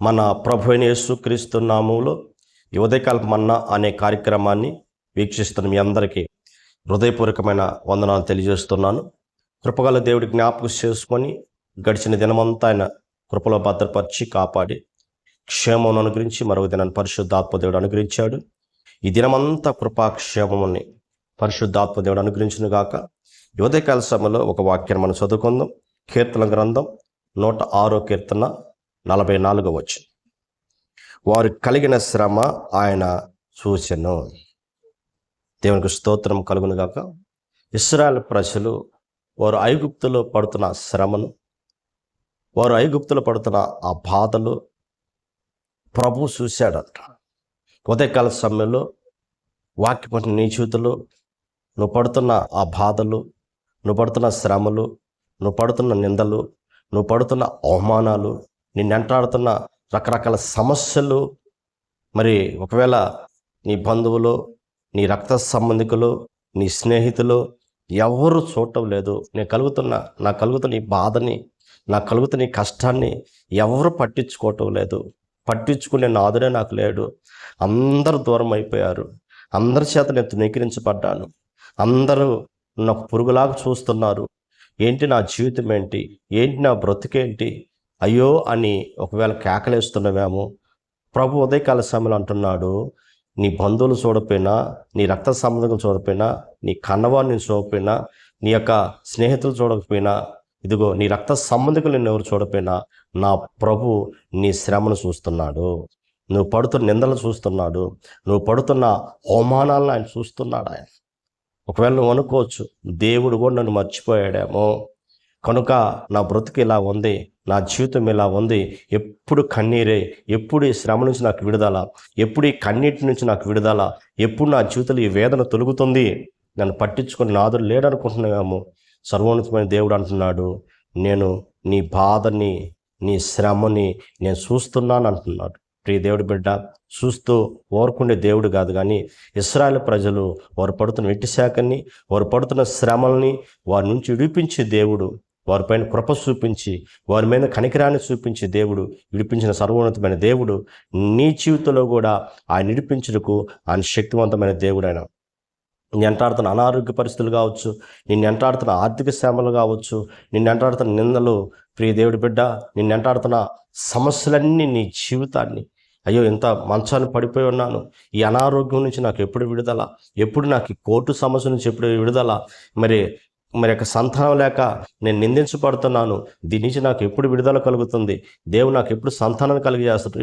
మన ప్రభు అయిన యేసుక్రీస్తు నామములో ఈ ఉదయకాలపు మన్నా అనే కార్యక్రమాన్ని వీక్షిస్తున్న మీ అందరికీ హృదయపూర్వకమైన వందనాలు తెలియజేస్తున్నాను. కృపగల దేవుడి జ్ఞాపకం చేసుకొని గడిచిన దినమంతా ఆయన కృపలో భద్రపరిచి కాపాడి క్షేమం అనుగ్రహించి మరొక దినాన్ని పరిశుద్ధాత్మ దేవుడు అనుగ్రహించాడు. ఈ దినమంతా కృపాక్షేమముని పరిశుద్ధాత్మ దేవుడు అనుగ్రహించును గాక. ఈ ఉదయకాల సమయంలో ఒక వాక్యాన్ని మనం చదువుకుందాం. కీర్తన గ్రంథం 106వ కీర్తన 44వ వచనం. వారు కలిగిన శ్రమ ఆయన చూసెను. దేవునికి స్తోత్రం కలుగును గాక. ఇశ్రాయేలు ప్రజలు వారు ఐగుప్తులో పడుతున్న శ్రమను, వారు ఐగుప్తులో పడుతున్న ఆ బాధలు ప్రభు చూశాడంట. ఉదయకాల సమయంలో వాక్యపట్టిన నీ జీవితంలో నువ్వు పడుతున్న ఆ బాధలు, నువ్వు పడుతున్న శ్రమలు, నువ్వు పడుతున్న నిందలు, నువ్వు పడుతున్న అవమానాలు, నిన్నెంటాడుతున్న రకరకాల సమస్యలు, మరి ఒకవేళ నీ బంధువులు, నీ రక్త సంబంధికులు, నీ స్నేహితులు ఎవరు చూడటం లేదు. నాకు కలుగుతున్న ఈ బాధని, నాకు కలుగుతున్న ఈ కష్టాన్ని ఎవరు పట్టించుకోవటం లేదు. పట్టించుకునే నాదుడే నాకు లేడు. అందరూ దూరం అయిపోయారు. అందరి చేత నేను తృణీకరించబడ్డాను. అందరూ నాకు పురుగులాగా చూస్తున్నారు. ఏంటి నా జీవితం ఏంటి, ఏంటి నా బ్రతుకేంటి, అయ్యో అని ఒకవేళ కేకలేస్తున్నామేమో. ప్రభు ఉదయకాల సమయంలో అంటున్నాడు, నీ బంధువులు చూడకపోయినా, నీ రక్త సంబంధులు చూడకపోయినా, నీ కన్నవారిని చూడకపోయినా, నీ యొక్క స్నేహితులు చూడకపోయినా, ఇదిగో నీ రక్త సంబంధికులు నిన్ను ఎవరు చూడకపోయినా, నా ప్రభు నీ శ్రమను చూస్తున్నాడు. నువ్వు పడుతున్న నిందలు చూస్తున్నాడు. నువ్వు పడుతున్న అవమానాలను ఆయన చూస్తున్నాడు. ఆయన ఒకవేళ నువ్వు అనుకోవచ్చు, దేవుడు కూడా నన్ను మర్చిపోయాడేమో, కనుక నా బ్రతుకు ఇలా ఉంది, నా జీవితం ఇలా ఉంది, ఎప్పుడు కన్నీరే, ఎప్పుడు ఈ శ్రమ నుంచి నాకు విడుదల, ఎప్పుడు ఈ కన్నీటి నుంచి నాకు విడుదల, ఎప్పుడు నా జీవితంలో ఈ వేదన తొలుగుతుంది, నన్ను పట్టించుకొని నాదుడు లేడనుకుంటున్నామేమో. సర్వోన్నతమైన దేవుడు అంటున్నాడు, నేను నీ బాధని, నీ శ్రమని నేను చూస్తున్నాను అంటున్నాడు. ప్రియ దేవుడి బిడ్డ, చూస్తూ ఓర్కుండే దేవుడు కాదు, కానీ ఇశ్రాయేలు ప్రజలు వారు పడుతున్న వెట్టిశాఖని, వారు పడుతున్న శ్రమల్ని వారి నుంచి విడిపించే దేవుడు, వారిపైన కృప చూపించి, వారి మీద కనికరాన్ని చూపించి దేవుడు, విడిపించిన సర్వోన్నతమైన దేవుడు నీ జీవితంలో కూడా ఆయన విడిపించుటకు ఆయన శక్తివంతమైన దేవుడు. ఆయన నిన్ను ఎంటాడుతున్న అనారోగ్య పరిస్థితులు కావచ్చు, నిన్ను ఎంటాడుతున్న ఆర్థిక శ్రమలు కావచ్చు, నిన్ను ఎంటాడుతున్న నిందలు, ప్రియ దేవుడి బిడ్డ, నిన్ను ఎంటాడుతున్న సమస్యలన్నీ నీ జీవితాన్ని, అయ్యో ఎంత మంచాన్ని పడిపోయి ఉన్నాను, ఈ అనారోగ్యం నుంచి నాకు ఎప్పుడు విడుదల, ఎప్పుడు నాకు ఈ కోర్టు సమస్య నుంచి ఎప్పుడు విడుదల, మరి యొక్క సంతానం లేక నేను నిందించబడుతున్నాను, దీని నుంచి నాకు ఎప్పుడు విడుదల కలుగుతుంది, దేవుడు నాకు ఎప్పుడు సంతానం కలిగజేస్తాడు,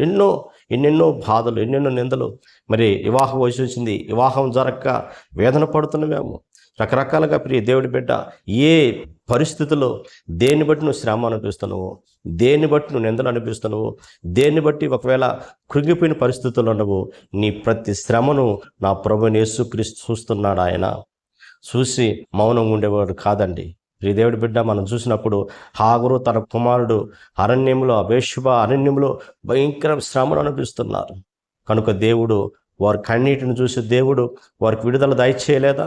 ఎన్నెన్నో బాధలు, ఎన్నెన్నో నిందలు. మరి వివాహం వయసు వచ్చింది, వివాహం జరగక వేదన పడుతున్నామేమో. రకరకాలుగా ప్రియ దేవుడి బిడ్డ, ఏ పరిస్థితుల్లో దేన్ని బట్టి నువ్వు శ్రమ అనిపిస్తున్నావు, దేన్ని బట్టి నువ్వు నిందలు అనిపిస్తున్నావు, దేన్ని బట్టి ఒకవేళ కృంగిపోయిన పరిస్థితుల్లో ఉండవు, నీ ప్రతి శ్రమను నా ప్రభువైన యేసుక్రీస్తు చూస్తున్నాడు. ఆయన చూసి మౌనంగా ఉండేవాడు కాదండి. ప్రియ దేవుడి బిడ్డ, మనం చూసినప్పుడు హాగరు తన కుమారుడు అరణ్యంలో, బేర్షెబ అరణ్యంలో భయంకర శ్రమను అనిపిస్తున్నారు. కనుక దేవుడు వారి కన్నీటిని చూసి దేవుడు వారికి విడుదల దయచేయలేదా?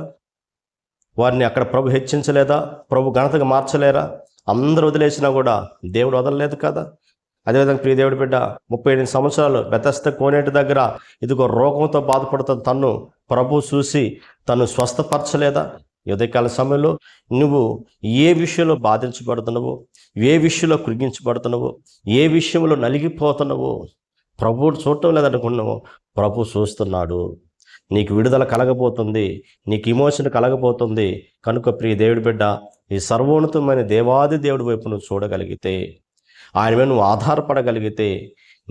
వారిని అక్కడ ప్రభు హెచ్చించలేదా? ప్రభు ఘనతగా మార్చలేరా? అందరూ వదిలేసినా కూడా దేవుడు వదలలేదు కదా. అదేవిధంగా ప్రియ దేవుడి బిడ్డ, 38 సంవత్సరాలు బెతెస్దా కోనేటి దగ్గర ఇదిగో రోగంతో బాధపడుతున్న తన్ను ప్రభు చూసి తను స్వస్థపరచలేదా? ఉదయకాల సమయంలో నువ్వు ఏ విషయంలో బాధించబడుతున్నావో, ఏ విషయంలో కృంగించబడుతున్నావో, ఏ విషయంలో నలిగిపోతున్నావో ప్రభువు చూడటం లేదనుకున్నావు, ప్రభు చూస్తున్నాడు. నీకు విడుదల కలగబోతుంది, నీకు ఇమోషన్ కలగబోతుంది. కనుక ప్రియ దేవుడి బిడ్డ, ఈ సర్వోన్నతమైన దేవాది దేవుడి వైపు నువ్వు చూడగలిగితే, ఆయన మీద నువ్వు ఆధారపడగలిగితే,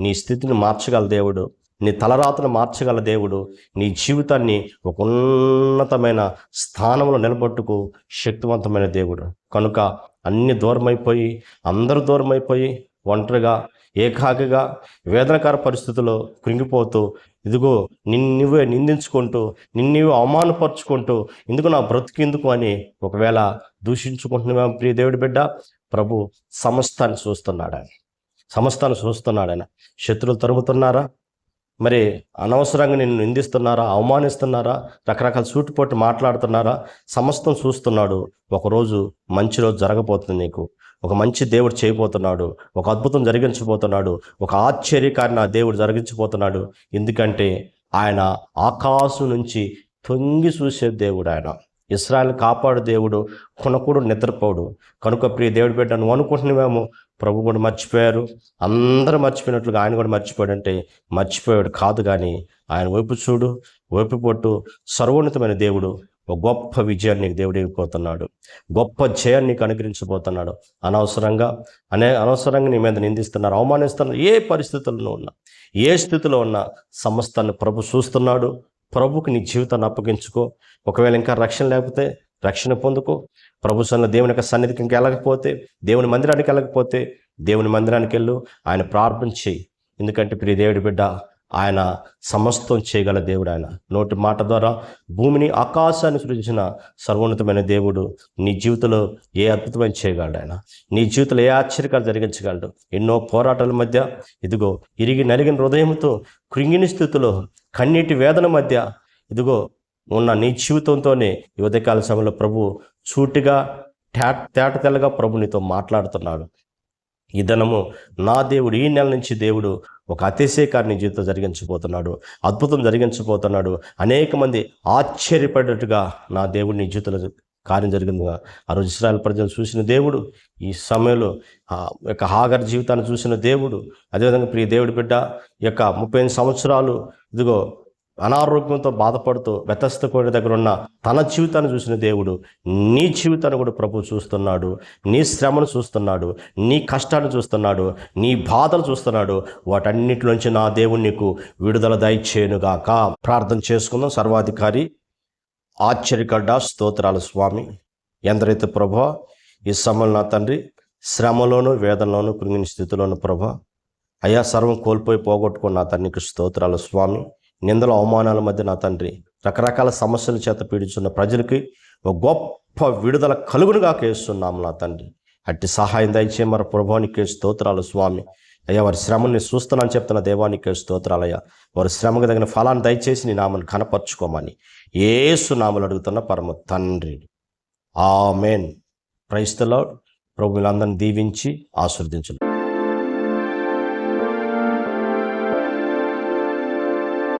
నీ స్థితిని మార్చగల దేవుడు, నీ తలరాతను మార్చగల దేవుడు, నీ జీవితాన్ని ఒక ఉన్నతమైన స్థానంలో నిలబట్టుకు శక్తివంతమైన దేవుడు. కనుక అన్ని దూరమైపోయి, అందరూ దూరమైపోయి, ఒంటరిగా ఏకాకిగా వేదనకర పరిస్థితుల్లో కృంగిపోతూ, ఇదిగో నిన్నువే నిందించుకుంటూ, నిన్నువే అవమానపరుచుకుంటూ, ఎందుకు నా బ్రతుకెందుకు అని ఒకవేళ దూషించుకుంటున్నావా ప్రియ దేవుడి బిడ్డ, ప్రభు సమస్తాన్ని చూస్తున్నాడు. ఆయన సమస్తాన్ని చూస్తున్నాడు. ఆయన శత్రువులు తరుముతున్నారా, మరి అనవసరంగా నిన్ను నిందిస్తున్నారా, అవమానిస్తున్నారా, రకరకాల సూటిపోటు మాట్లాడుతున్నారా, సమస్తం చూస్తున్నాడు. ఒకరోజు మంచి రోజు జరగబోతుంది నీకు. ఒక మంచి దేవుడు చేయబోతున్నాడు, ఒక అద్భుతం జరిగించబోతున్నాడు, ఒక ఆశ్చర్యకారిని ఆ దేవుడు జరిగించబోతున్నాడు. ఎందుకంటే ఆయన ఆకాశం నుంచి తొంగి చూసే దేవుడు. ఆయన ఇశ్రాయేలుని కాపాడు దేవుడు, కొనకుడు నిద్రపోడు. కనుక ప్రియ దేవుడి బిడ్డ, నువ్వు అనుకుంటున్నావేమో ప్రభు కూడా మర్చిపోయారు, అందరూ మర్చిపోయినట్లుగా ఆయన కూడా మర్చిపోయాడంటే మర్చిపోయాడు కాదు. కానీ ఆయన వైపు చూడు, వైపు పొట్టు. సర్వోన్నతమైన దేవుడు ఒక గొప్ప విజయాన్ని నీకు దేవుడు ఇవ్వబోతున్నాడు, గొప్ప జయాన్ని నీకు అనుగ్రహించబోతున్నాడు. అనవసరంగా నీ మీద నిందిస్తున్నారు, అవమానిస్తున్నారు. ఏ పరిస్థితుల్లో ఉన్నా, ఏ స్థితిలో ఉన్నా సమస్తాన్ని ప్రభు చూస్తున్నాడు. ప్రభుకి నీ జీవితాన్ని అప్పగించుకో. ఒకవేళ ఇంకా రక్షణ లేకపోతే రక్షణ పొందుకో. ప్రభు సన్నిధిలో దేవుని యొక్క సన్నిధికి ఇంకా వెళ్ళకపోతే, దేవుని మందిరానికి వెళ్ళకపోతే దేవుని మందిరానికి వెళ్ళు, ఆయన ప్రార్థన చేయి. ఎందుకంటే ప్రియ దేవుడి బిడ్డ, ఆయన సమస్తం చేయగల దేవుడు. ఆయన నోటి మాట ద్వారా భూమిని ఆకాశాన్ని సృజించిన సర్వోన్నతమైన దేవుడు నీ జీవితంలో ఏ అద్భుతమైన చేయగలడు. ఆయన నీ జీవితంలో ఏ ఆశ్చర్యకాలు జరిగించగలడు. ఎన్నో పోరాటాల మధ్య ఇదిగో ఇరిగి నలిగిన హృదయంతో కృంగిని స్థితిలో కన్నీటి వేదన మధ్య ఇదిగో ఉన్న నీ జీవితంతోనే ఈ ఉదయకాల సమయంలో ప్రభు సూటిగా తేట తెల్లగా ప్రభు నీతో మాట్లాడుతున్నాడు. ఈ దినము నా దేవుడు, ఈ నెల నుంచి దేవుడు ఒక అతిశయకారిని జీవితం జరిగించబోతున్నాడు, అద్భుతం జరిగించబోతున్నాడు. అనేక మంది ఆశ్చర్యపడేట్టుగా నా దేవుడు నీ జీవితంలో కార్యం జరిగిందిగా. ఆ రోజు ఇశ్రాయేలు ప్రజలు చూసిన దేవుడు, ఈ సమయంలో యొక్క హాగర్ జీవితాన్ని చూసిన దేవుడు. అదేవిధంగా ప్రియ దేవుడి బిడ్డ యొక్క 35 సంవత్సరాలు ఇదిగో అనారోగ్యంతో బాధపడుతూ బెతస్దా కోట దగ్గర ఉన్న తన జీవితాన్ని చూసిన దేవుడు నీ జీవితాన్ని కూడా ప్రభు చూస్తున్నాడు. నీ శ్రమను చూస్తున్నాడు, నీ కష్టాన్ని చూస్తున్నాడు, నీ బాధలు చూస్తున్నాడు. వాటన్నిటిలోంచి నా దేవుడు నీకు విడుదల దయచేయునుగాక. ప్రార్థన చేసుకుందాం. సర్వాధికారి ఆశ్చర్యకడ్డ స్తోత్రాల స్వామి, ఎందరైతే ప్రభా ఈ సమయంలో నా తండ్రి శ్రమలోను వేదనలోను కృంగిన స్థితిలోను ప్రభా అయ్యా సర్వం కోల్పోయి పోగొట్టుకున్న నా తండ్రికి స్తోత్రాల స్వామి. నిందల అవమానాల మధ్య నా తండ్రి రకరకాల సమస్యల చేత పీడించున్న ప్రజలకి ఒక గొప్ప విడుదల కలుగునుగా కేస్తున్నాము నా తండ్రి. అట్టి సహాయం దయచే మరి ప్రభువానికి స్తోత్రాలు స్వామి. అయ్యా వారి శ్రమని చూస్తున్నాను చెప్తున్న దేవానికి స్తోత్రాలయ్యా. వారి శ్రమకు తగిన ఫలాన్ని దయచేసి నీ నామని కనపరుచుకోమని యేసు నామములో అడుగుతున్న పరమ తండ్రి, ఆమేన్. Praise the Lord. ప్రభు వీళ్ళందరినీ దీవించి ఆశీర్వదించును.